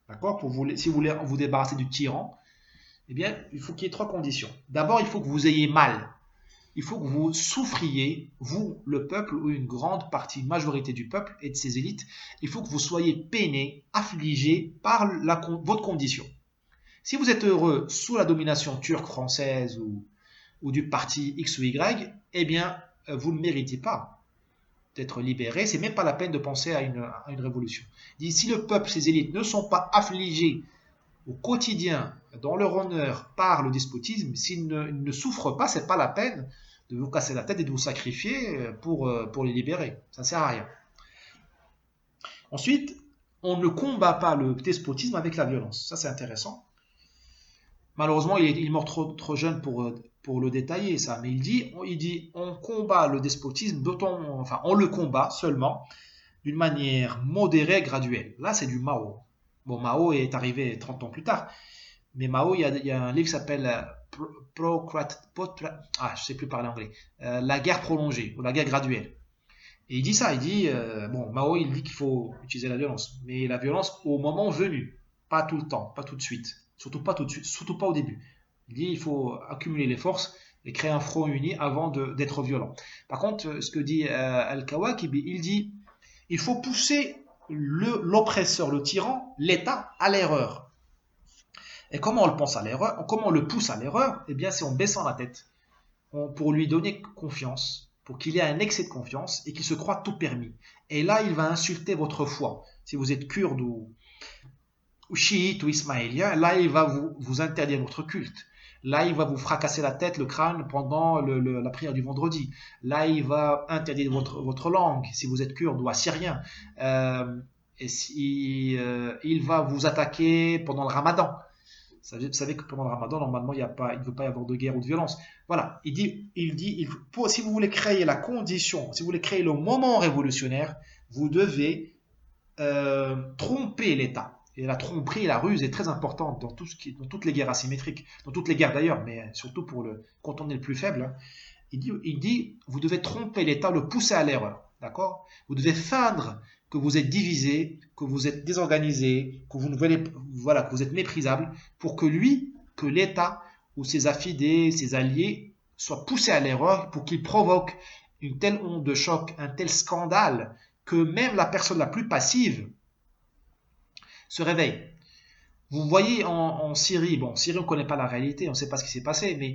A: D'accord? Si vous voulez vous débarrasser du tyran, eh bien, il faut qu'il y ait 3 conditions. D'abord, il faut que vous ayez mal. Il faut que vous souffriez, vous, le peuple, ou une grande partie, une majorité du peuple et de ses élites. Il faut que vous soyez peinés, affligés par votre condition. Si vous êtes heureux sous la domination turque, française ou du parti X ou Y, eh bien, vous ne méritez pas d'être libéré. C'est même pas la peine de penser à une révolution. Il dit, si le peuple, ses élites ne sont pas affligés au quotidien, dans leur honneur, par le despotisme, s'ils ne souffrent pas, c'est pas la peine de vous casser la tête et de vous sacrifier pour les libérer. Ça ne sert à rien. Ensuite, on ne combat pas le despotisme avec la violence. Ça, c'est intéressant. Malheureusement, il est mort trop jeune pour le détailler, ça. Mais il dit, on combat le despotisme, on le combat seulement d'une manière modérée, graduelle. Là, c'est du Mao. Bon, Mao est arrivé 30 ans plus tard. Mais Mao, il y a un livre qui s'appelle je sais plus parler anglais. La guerre prolongée ou la guerre graduelle. Et il dit ça, Mao, il dit qu'il faut utiliser la violence, mais la violence au moment venu, pas tout le temps, pas tout de suite, surtout pas tout de suite, surtout pas au début. Il dit il faut accumuler les forces et créer un front uni avant d'être violent. Par contre, ce que dit Al-Kawakibi, il dit il faut pousser l'oppresseur, le tyran, l'État à l'erreur. Et comment on le pense à l'erreur, comment on le pousse à l'erreur? Eh bien, c'est en baissant la tête, pour lui donner confiance, pour qu'il ait un excès de confiance et qu'il se croit tout permis. Et là, il va insulter votre foi. Si vous êtes kurde ou chiite ou ismaélien, là, il va vous interdire votre culte. Là, il va vous fracasser la tête, le crâne pendant la prière du vendredi. Là, il va interdire votre langue, si vous êtes kurde ou assyrien. Il va vous attaquer pendant le ramadan. Vous savez que pendant le ramadan, normalement, il ne veut pas y avoir de guerre ou de violence. Voilà, si vous voulez créer la condition, si vous voulez créer le moment révolutionnaire, vous devez tromper l'État. Et la tromperie et la ruse est très importante dans dans toutes les guerres asymétriques, dans toutes les guerres d'ailleurs, mais surtout quand on est le plus faible. Hein. Il dit, vous devez tromper l'État, le pousser à l'erreur. D'accord? Vous devez feindre que vous êtes divisé, que vous êtes désorganisé, que que vous êtes méprisable, pour que l'État ou ses affidés, ses alliés soient poussés à l'erreur, pour qu'ils provoquent une telle onde de choc, un tel scandale, que même la personne la plus passive se réveille. Vous voyez en Syrie, bon, en Syrie on ne connaît pas la réalité, on ne sait pas ce qui s'est passé, mais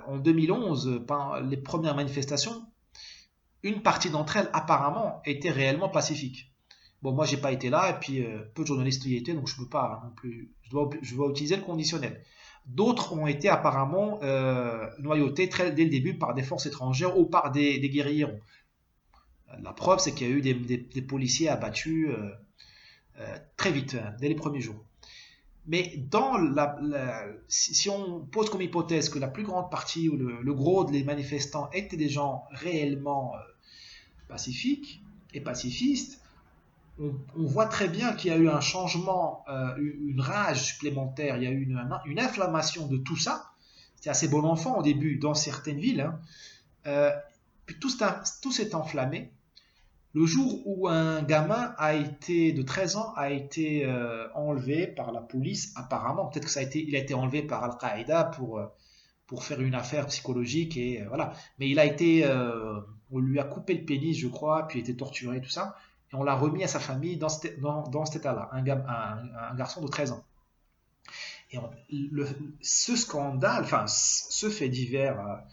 A: en 2011, pendant les premières manifestations, une partie d'entre elles apparemment était réellement pacifique. Bon, moi j'ai pas été là, et puis peu de journalistes y étaient, donc je peux pas non plus. Je dois utiliser le conditionnel. D'autres ont été apparemment noyautés dès le début par des forces étrangères ou par des guerriers. La preuve, c'est qu'il y a eu des policiers abattus très vite, dès les premiers jours. Mais si on pose comme hypothèse que la plus grande partie ou le gros des manifestants étaient des gens réellement pacifiques et pacifistes, on voit très bien qu'il y a eu un changement, une rage supplémentaire, il y a eu une inflammation de tout ça. C'était assez bon enfant au début dans certaines villes. Puis tout s'est enflammé. Le jour où un gamin de 13 ans a été enlevé par la police, apparemment, peut-être que il a été enlevé par Al-Qaïda pour faire une affaire psychologique et voilà. Mais on lui a coupé le pénis, je crois, puis il a été torturé, tout ça, et on l'a remis à sa famille dans cet état-là, un garçon de 13 ans. Et ce scandale, enfin, ce fait divers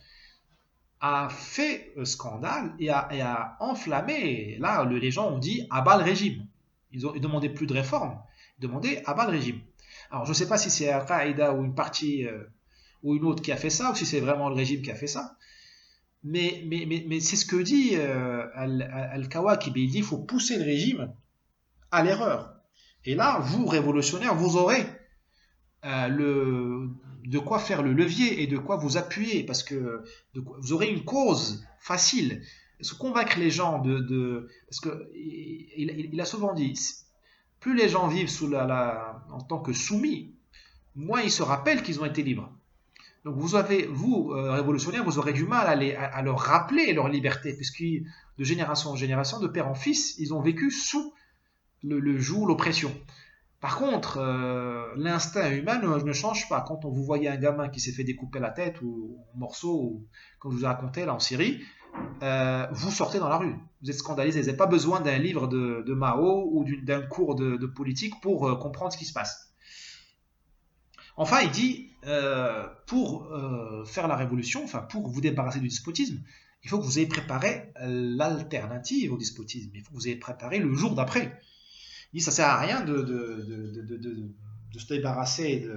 A: a fait scandale et a enflammé. Là, les gens ont dit à bas le régime. Ils demandaient plus de réforme, ils demandaient à bas le régime. Alors, je ne sais pas si c'est Al-Qaïda ou une partie ou une autre qui a fait ça, ou si c'est vraiment le régime qui a fait ça. Mais c'est ce que dit Al-Kawakibi. Il dit qu'il faut pousser le régime à l'erreur. Et là, vous, révolutionnaires, vous aurez de quoi faire le levier et de quoi vous appuyer, parce que vous aurez une cause facile. Se convaincre les gens parce que il a souvent dit, plus les gens vivent en tant que soumis, moins ils se rappellent qu'ils ont été libres. Donc vous, révolutionnaires, vous aurez du mal à leur rappeler leur liberté, puisque de génération en génération, de père en fils, ils ont vécu sous le joug, l'oppression. Par contre, l'instinct humain ne change pas. Quand vous voyez un gamin qui s'est fait découper la tête ou en morceaux, ou, comme je vous ai raconté là en Syrie, vous sortez dans la rue. Vous êtes scandalisé. Vous n'avez pas besoin d'un livre de Mao ou d'un cours de politique pour comprendre ce qui se passe. Enfin, il dit, pour faire la révolution, enfin pour vous débarrasser du despotisme, il faut que vous ayez préparé l'alternative au despotisme. Il faut que vous ayez préparé le jour d'après. Il dit, ça sert à rien de se débarrasser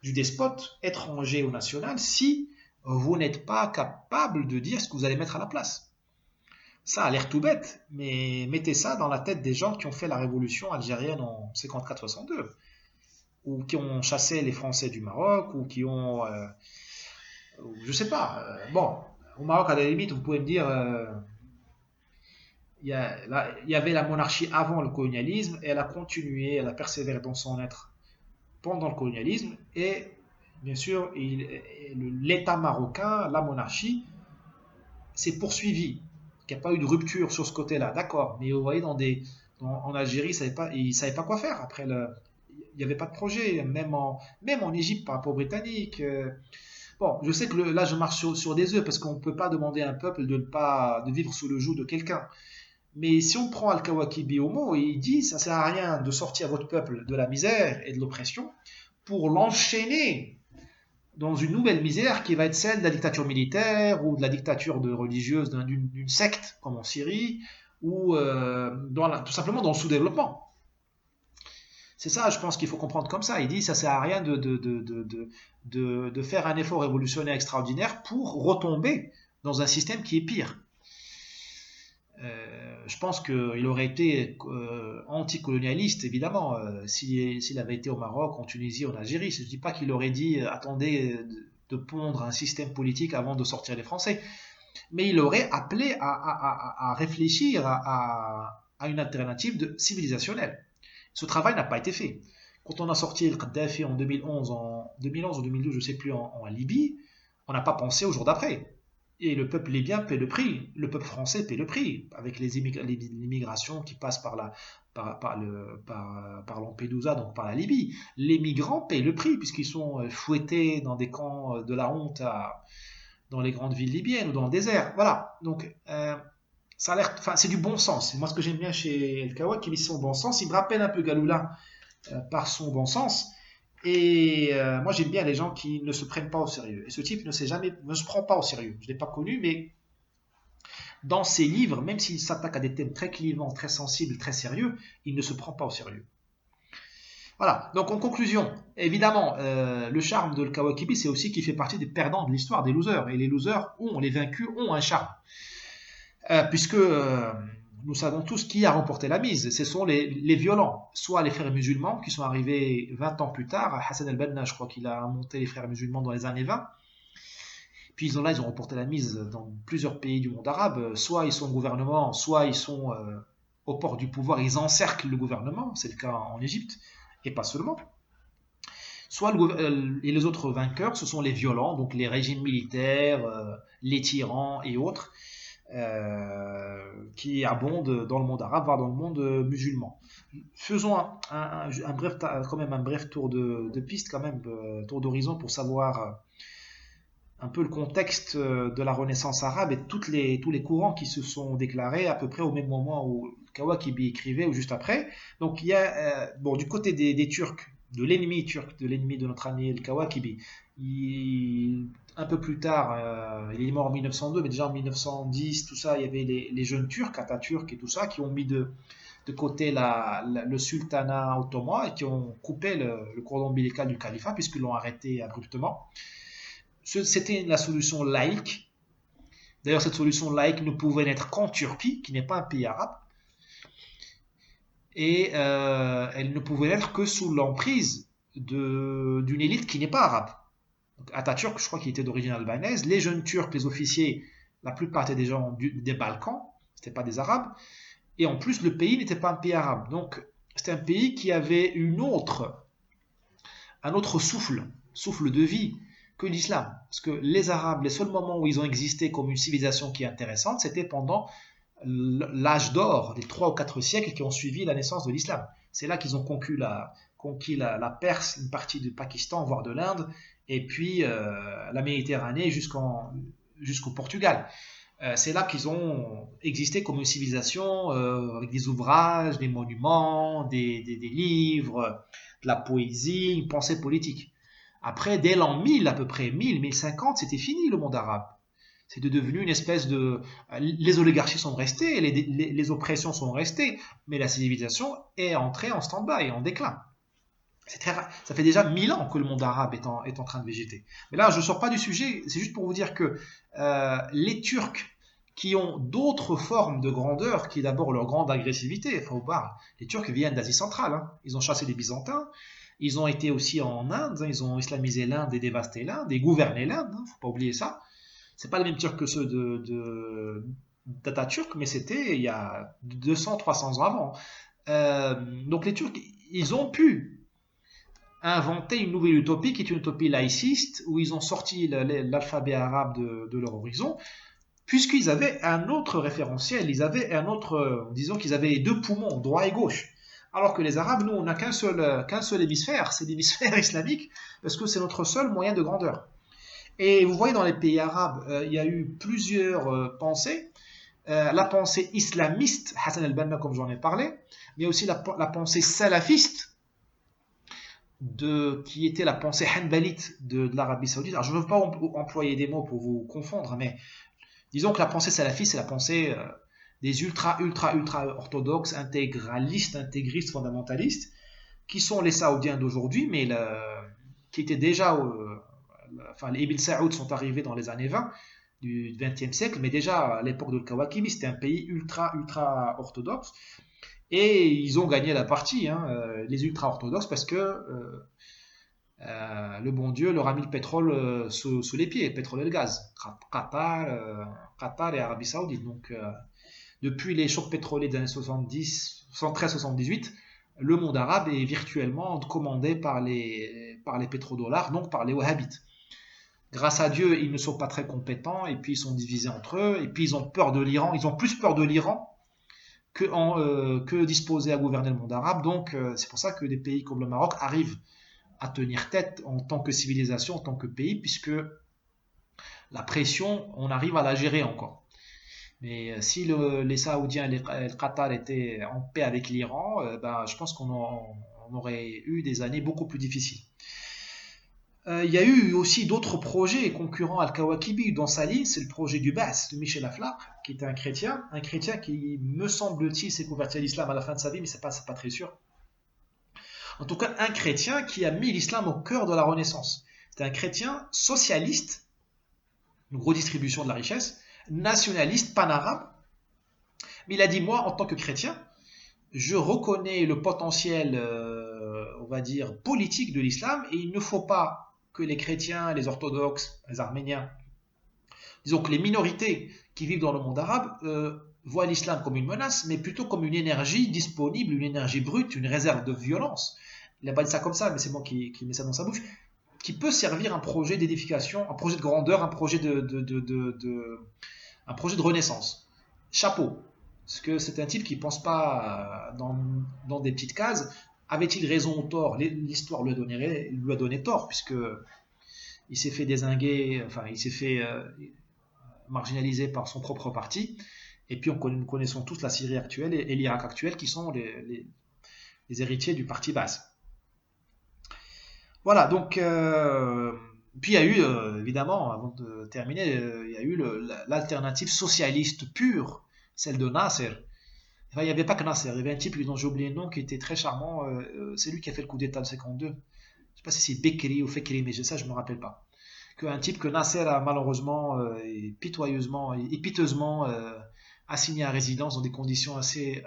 A: du despote étranger ou national si vous n'êtes pas capable de dire ce que vous allez mettre à la place. Ça a l'air tout bête, mais mettez ça dans la tête des gens qui ont fait la révolution algérienne en 54-62, ou qui ont chassé les Français du Maroc, ou qui ont, je sais pas. Bon, au Maroc, à la limite, vous pouvez me dire, il y avait la monarchie avant le colonialisme, et elle a continué, elle a persévéré dans son être pendant le colonialisme, et bien sûr, l'État marocain, la monarchie, s'est poursuivi. Il n'y a pas eu de rupture sur ce côté-là, d'accord. Mais vous voyez, en Algérie, ils ne savaient pas quoi faire. Après, il n'y avait pas de projet, même en Égypte par rapport aux Britanniques. Bon, je sais que là, je marche sur des œufs parce qu'on ne peut pas demander à un peuple de vivre sous le joug de quelqu'un. Mais si on prend Al-Kawakibi au mot, il dit ça ne sert à rien de sortir votre peuple de la misère et de l'oppression pour l'enchaîner dans une nouvelle misère qui va être celle de la dictature militaire ou de la dictature religieuse d'une secte comme en Syrie ou tout simplement dans le sous-développement. C'est ça, je pense qu'il faut comprendre comme ça. Il dit ça ne sert à rien de faire un effort révolutionnaire extraordinaire pour retomber dans un système qui est pire. Je pense qu'il aurait été anticolonialiste, évidemment, s'il avait été au Maroc, en Tunisie, en Algérie. Je ne dis pas qu'il aurait dit attendez de pondre un système politique avant de sortir les Français. Mais il aurait appelé à réfléchir à une alternative civilisationnelle. Ce travail n'a pas été fait. Quand on a sorti le Kadhafi en 2011 ou 2012, je ne sais plus, en Libye, on n'a pas pensé au jour d'après. Et le peuple libyen paie le prix, le peuple français paie le prix, avec l'immigration qui passe par Lampedusa, donc par la Libye. Les migrants payent le prix, puisqu'ils sont fouettés dans des camps de la honte dans les grandes villes libyennes ou dans le désert. Voilà, donc ça a l'air, c'est du bon sens. Moi, ce que j'aime bien chez El Kawak, qui met son bon sens, il me rappelle un peu Galoula par son bon sens. Et moi, j'aime bien les gens qui ne se prennent pas au sérieux. Et ce type ne se prend pas au sérieux. Je ne l'ai pas connu, mais dans ses livres, même s'il s'attaque à des thèmes très clivants, très sensibles, très sérieux, il ne se prend pas au sérieux. Voilà, donc en conclusion, évidemment, le charme de Kawakibi, c'est aussi qu'il fait partie des perdants de l'histoire, des losers. Et les losers, les vaincus, ont un charme. Puisque nous savons tous qui a remporté la mise. Ce sont les violents, soit les frères musulmans qui sont arrivés 20 ans plus tard. Hassan el-Banna, je crois qu'il a monté les frères musulmans dans les années 20. Puis ils ont remporté la mise dans plusieurs pays du monde arabe. Soit ils sont au gouvernement, soit ils sont au port du pouvoir, ils encerclent le gouvernement. C'est le cas en Égypte, et pas seulement. Soit et les autres vainqueurs, ce sont les violents, donc les régimes militaires, les tyrans et autres. qui abondent dans le monde arabe, voire dans le monde musulman. Faisons quand même un bref tour de piste, quand même, tour d'horizon pour savoir un peu le contexte de la Renaissance arabe et tous les courants qui se sont déclarés à peu près au même moment où Kawakibi écrivait ou juste après. Donc il y a, bon, du côté des Turcs, de l'ennemi turc, de l'ennemi de notre ami el Kawakibi, un peu plus tard, il est mort en 1902, mais déjà en 1910, tout ça, il y avait les jeunes Turcs, Atatürk et tout ça, qui ont mis de côté le sultanat ottoman et qui ont coupé le cordon ombilical du califat puisqu'ils l'ont arrêté abruptement. C'était la solution laïque. D'ailleurs, cette solution laïque ne pouvait naître qu'en Turquie, qui n'est pas un pays arabe, et elle ne pouvait naître que sous l'emprise d'une élite qui n'est pas arabe. Donc, Atatürk, je crois qu'il était d'origine albanaise. Les jeunes Turcs, les officiers, la plupart étaient des gens des Balkans, c'était pas des Arabes. Et en plus, le pays n'était pas un pays arabe. Donc, c'était un pays qui avait un autre souffle de vie que l'islam. Parce que les Arabes, les seuls moments où ils ont existé comme une civilisation qui est intéressante, c'était pendant l'âge d'or, les 3 ou 4 siècles qui ont suivi la naissance de l'islam. C'est là qu'ils ont conquis la Perse, une partie du Pakistan, voire de l'Inde, et puis la Méditerranée jusqu'au Portugal. C'est là qu'ils ont existé comme une civilisation avec des ouvrages, des monuments, des livres, de la poésie, une pensée politique. Après, dès l'an 1000 à peu près, 1050, c'était fini le monde arabe. C'était devenu une espèce de... Les oligarchies sont restées, les oppressions sont restées, mais la civilisation est entrée en stand-by, en déclin. Ça fait déjà 1000 ans que le monde arabe est en train de végéter. Mais là, je ne sors pas du sujet, c'est juste pour vous dire que les Turcs qui ont d'autres formes de grandeur, qui est d'abord leur grande agressivité, les Turcs viennent d'Asie centrale, hein. Ils ont chassé les Byzantins, ils ont été aussi en Inde, hein. Ils ont islamisé l'Inde et dévasté l'Inde, et gouverné l'Inde, il ne faut pas oublier ça. C'est pas les mêmes Turcs que ceux d'Atatürk, mais c'était il y a 200-300 ans avant. Donc les Turcs, ils ont pu inventer une nouvelle utopie qui est une utopie laïciste, où ils ont sorti l'alphabet arabe de leur horizon, puisqu'ils avaient un autre référentiel, ils avaient un autre, disons qu'ils avaient les deux poumons, droit et gauche. Alors que les Arabes, nous, on n'a qu'un seul hémisphère, c'est l'hémisphère islamique, parce que c'est notre seul moyen de grandeur. Et vous voyez dans les pays arabes, il y a eu plusieurs pensées. La pensée islamiste, Hassan al-Banna comme j'en ai parlé, mais aussi la pensée salafiste, qui était la pensée hanbalite de l'Arabie Saoudite. Alors je ne veux pas employer des mots pour vous confondre, mais disons que la pensée salafiste, c'est la pensée des ultra orthodoxes, intégralistes, intégristes, fondamentalistes, qui sont les Saoudiens d'aujourd'hui, mais qui étaient déjà... enfin, les Ibn Saoud sont arrivés dans les années 20 du XXe siècle, mais déjà à l'époque de Kawakibi, c'était un pays ultra orthodoxe. Et ils ont gagné la partie, hein, les ultra-orthodoxes, parce que le bon Dieu leur a mis le pétrole sous les pieds, le pétrole et le gaz. Qatar et Arabie Saoudite. Donc, depuis les chocs pétroliers des années 70, 73-78, le monde arabe est virtuellement commandé par les pétrodollars, donc par les wahhabites. Grâce à Dieu, ils ne sont pas très compétents, et puis ils sont divisés entre eux, et puis ils ont peur de l'Iran, ils ont plus peur de l'Iran que disposés à gouverner le monde arabe. Donc c'est pour ça que des pays comme le Maroc arrivent à tenir tête en tant que civilisation, en tant que pays, puisque la pression, on arrive à la gérer encore. Mais si les Saoudiens et le Qatar étaient en paix avec l'Iran, je pense qu'on aurait eu des années beaucoup plus difficiles. Il y a eu aussi d'autres projets concurrents à Al-Kawakibi dans sa ligne, c'est le projet du Bass de Michel Aflaq, qui était un chrétien qui, me semble-t-il, s'est converti à l'islam à la fin de sa vie, mais c'est pas très sûr. En tout cas, un chrétien qui a mis l'islam au cœur de la Renaissance. C'était un chrétien socialiste, une grosse distribution de la richesse, nationaliste, pan-arabe, mais il a dit, moi, en tant que chrétien, je reconnais le potentiel, on va dire, politique de l'islam, et il ne faut pas que les chrétiens, les orthodoxes, les arméniens, disons que les minorités qui vivent dans le monde arabe voient l'islam comme une menace, mais plutôt comme une énergie disponible, une énergie brute, une réserve de violence. Il n'a pas dit ça comme ça, mais c'est moi qui mets ça dans sa bouche, qui peut servir un projet d'édification, un projet de grandeur, un projet un projet de renaissance. Chapeau. Parce que c'est un type qui ne pense pas dans des petites cases. Avait-il raison ou tort? L'histoire lui a donné tort, puisque il s'est fait dézinguer, enfin, il s'est fait marginaliser par son propre parti. Et puis, nous connaissons tous la Syrie actuelle et l'Irak actuel, qui sont les héritiers du parti Baas. Voilà, donc, puis il y a eu, évidemment, avant de terminer, il y a eu l'alternative socialiste pure, celle de Nasser. Enfin, il n'y avait pas que Nasser, il y avait un type dont j'ai oublié le nom qui était très charmant, c'est lui qui a fait le coup d'État de 52. Je ne sais pas si c'est Bekri ou Fekri, mais ça, je ne me rappelle pas. Un type que Nasser a malheureusement et pitoyeusement et piteusement assigné à résidence dans des conditions assez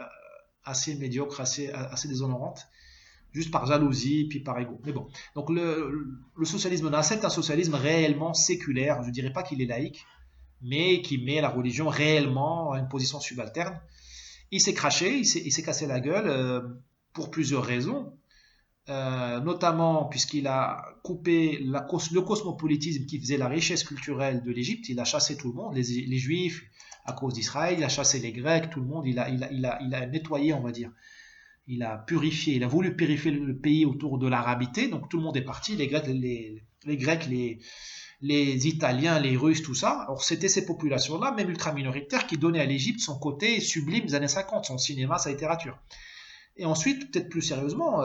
A: médiocres, assez déshonorantes, juste par jalousie, puis par ego. Mais bon, donc le socialisme Nasser est un socialisme réellement séculaire. Je ne dirais pas qu'il est laïque, mais qui met la religion réellement à une position subalterne. Il s'est craché, il s'est cassé la gueule pour plusieurs raisons. Notamment puisqu'il a coupé le cosmopolitisme qui faisait la richesse culturelle de l'Égypte. Il a chassé tout le monde, les Juifs à cause d'Israël, il a chassé les Grecs, tout le monde, il a nettoyé, on va dire. Il a purifié, il a voulu purifier le pays autour de l'arabité, donc tout le monde est parti, les Grecs, les Italiens, les Russes, tout ça. Alors c'était ces populations-là, même ultra-minoritaires, qui donnaient à l'Égypte son côté sublime des années 50, son cinéma, sa littérature. Et ensuite, peut-être plus sérieusement,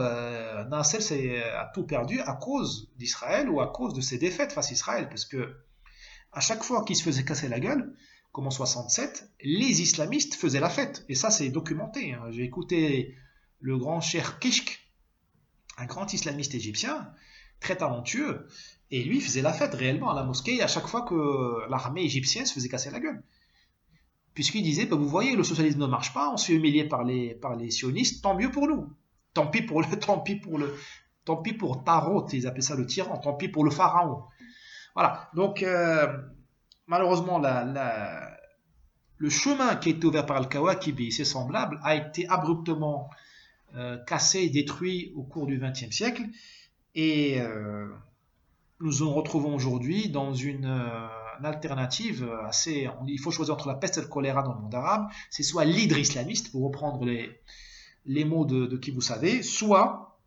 A: Nasser a tout perdu à cause d'Israël ou à cause de ses défaites face à Israël. Parce que à chaque fois qu'il se faisait casser la gueule, comme en 67, les islamistes faisaient la fête. Et ça, c'est documenté. J'ai écouté le grand Cheikh Kishk, un grand islamiste égyptien, très talentueux, et lui faisait la fête réellement à la mosquée à chaque fois que l'armée égyptienne se faisait casser la gueule. Puisqu'il disait, bah, vous voyez, le socialisme ne marche pas, on se fait humilier par les sionistes, tant mieux pour nous. Tant pis pour tant pis pour Tarot, ils appellent ça le tyran, tant pis pour le pharaon. Voilà, donc malheureusement, le chemin qui a été ouvert par Al-Kawakibi et ses semblables a été abruptement cassé et détruit au cours du XXe siècle, et nous nous retrouvons aujourd'hui dans une alternative assez. Il faut choisir entre la peste et le choléra dans le monde arabe. C'est soit l'hydre islamiste, pour reprendre les mots de qui vous savez, soit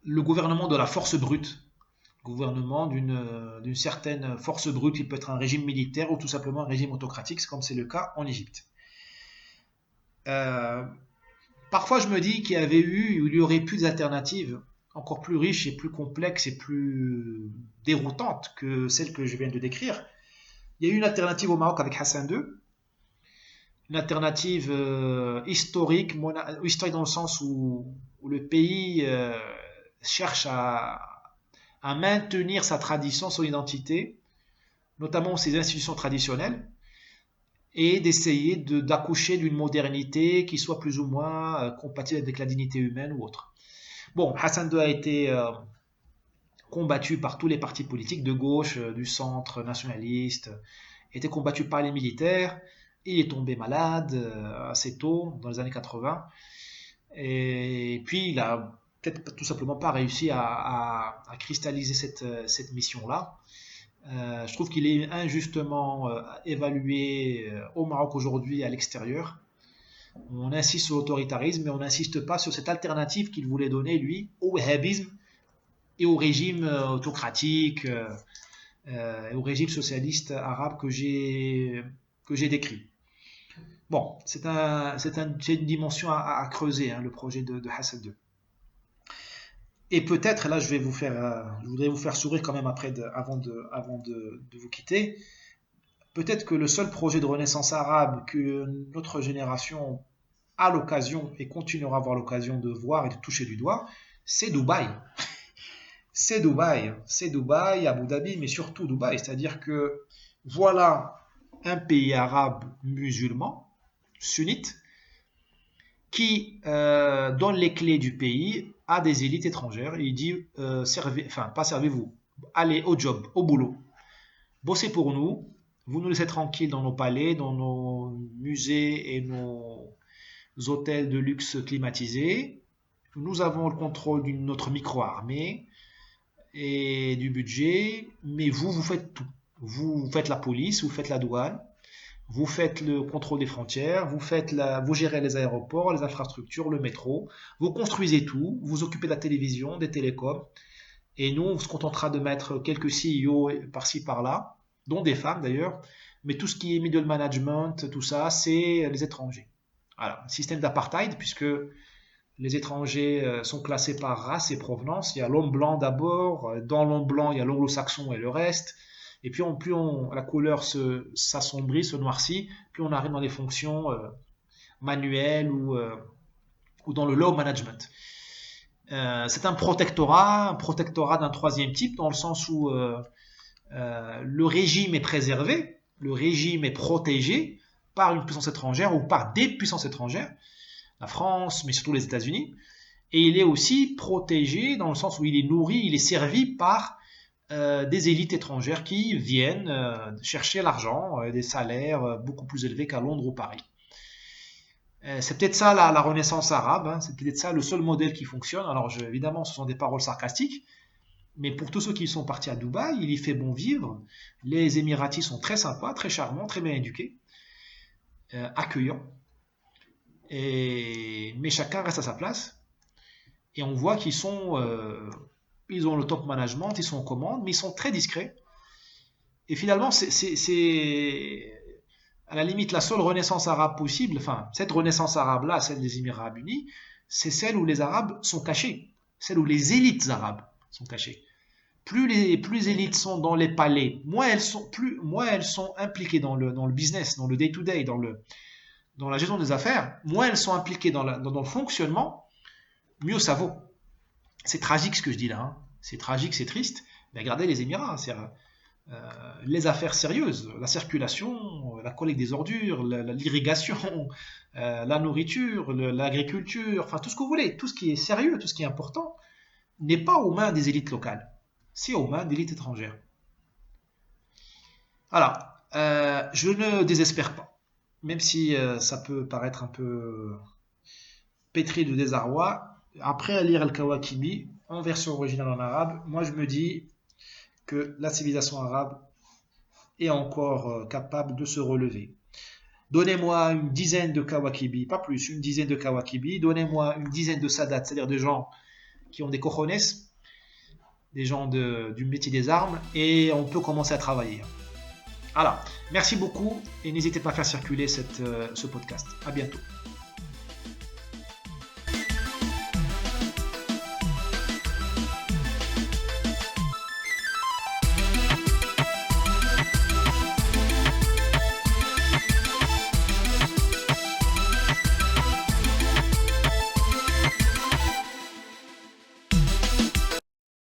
A: le gouvernement de la force brute, gouvernement d'une certaine force brute qui peut être un régime militaire ou tout simplement un régime autocratique, comme c'est le cas en Égypte. Parfois, je me dis qu'il y avait eu, ou il y aurait plus d'alternatives encore plus riches et plus complexes et plus déroutantes que celles que je viens de décrire. Il y a eu une alternative au Maroc avec Hassan II, une alternative historique dans le sens où le pays cherche à maintenir sa tradition, son identité, notamment ses institutions traditionnelles, et d'essayer d'accoucher d'une modernité qui soit plus ou moins compatible avec la dignité humaine ou autre. Bon, Hassan II a été combattu par tous les partis politiques de gauche, du centre, nationaliste, était combattu par les militaires. Il est tombé malade assez tôt, dans les années 80. Et puis, il a peut-être tout simplement pas réussi à cristalliser cette mission-là. Je trouve qu'il est injustement évalué au Maroc aujourd'hui à l'extérieur. On insiste sur l'autoritarisme, mais on n'insiste pas sur cette alternative qu'il voulait donner, lui, au wahhabisme et au régime autocratique, et au régime socialiste arabe que j'ai décrit. Bon, c'est une dimension à creuser, hein, le projet de Hassan II. Et peut-être, là, je voudrais vous faire sourire quand même avant de vous quitter. Peut-être que le seul projet de renaissance arabe que notre génération a l'occasion et continuera à avoir l'occasion de voir et de toucher du doigt, c'est Dubaï. C'est Dubaï, Abu Dhabi, mais surtout Dubaï. C'est-à-dire que voilà un pays arabe musulman, sunnite, qui donne les clés du pays à des élites étrangères. Il dit, pas servez-vous, allez au job, au boulot, bossez pour nous, vous nous laissez tranquilles dans nos palais, dans nos musées et nos hôtels de luxe climatisés. Nous avons le contrôle de notre micro-armée et du budget, mais vous faites tout. Vous faites la police, vous faites la douane, vous faites le contrôle des frontières, vous gérez les aéroports, les infrastructures, le métro, vous construisez tout, vous occupez de la télévision, des télécoms, et nous, on se contentera de mettre quelques CEO par-ci par-là, dont des femmes d'ailleurs, mais tout ce qui est middle management, tout ça, c'est les étrangers. Voilà, système d'apartheid, puisque les étrangers sont classés par race et provenance. Il y a l'homme blanc d'abord, dans l'homme blanc, il y a l'anglo-saxon et le reste. Et puis, la couleur s'assombrit, se noircit, plus on arrive dans les fonctions manuelles ou dans le low management. C'est un protectorat d'un troisième type, dans le sens où le régime est préservé, le régime est protégé par une puissance étrangère ou par des puissances étrangères, la France, mais surtout les États-Unis, et il est aussi protégé dans le sens où il est nourri, il est servi par des élites étrangères qui viennent chercher l'argent, des salaires beaucoup plus élevés qu'à Londres ou Paris. C'est peut-être ça la renaissance arabe, hein, c'est peut-être ça le seul modèle qui fonctionne. Alors évidemment, ce sont des paroles sarcastiques, mais pour tous ceux qui sont partis à Dubaï, il y fait bon vivre. Les Émiratis sont très sympas, très charmants, très bien éduqués, accueillants. Mais chacun reste à sa place. Et on voit qu'ils ils ont le top management, ils sont aux commandes, mais ils sont très discrets. Et finalement, c'est à la limite la seule renaissance arabe possible. Enfin, cette renaissance arabe-là, celle des Émirats arabes unis, c'est celle où les Arabes sont cachés, celle où les élites arabes sont cachées. Plus les élites sont dans les palais, moins elles sont impliquées dans le business, dans le day-to-day, dans la gestion des affaires, moins elles sont impliquées dans le fonctionnement, mieux ça vaut. C'est tragique ce que je dis là, hein. C'est tragique, c'est triste. Mais regardez les Émirats, c'est les affaires sérieuses, la circulation, la collecte des ordures, l'irrigation, la nourriture, l'agriculture, enfin tout ce que vous voulez, tout ce qui est sérieux, tout ce qui est important, n'est pas aux mains des élites locales, c'est aux mains d'élites étrangères. Voilà, je ne désespère pas, même si ça peut paraître un peu pétri de désarroi. Après lire Al-Kawakibi, en version originale en arabe, moi je me dis que la civilisation arabe est encore capable de se relever. Donnez-moi une dizaine de Kawakibi, pas plus, une dizaine de Kawakibi, donnez-moi une dizaine de Sadat, c'est-à-dire des gens qui ont des cojones, des gens du métier des armes, et on peut commencer à travailler. Voilà, merci beaucoup, et n'hésitez pas à faire circuler ce podcast. À bientôt.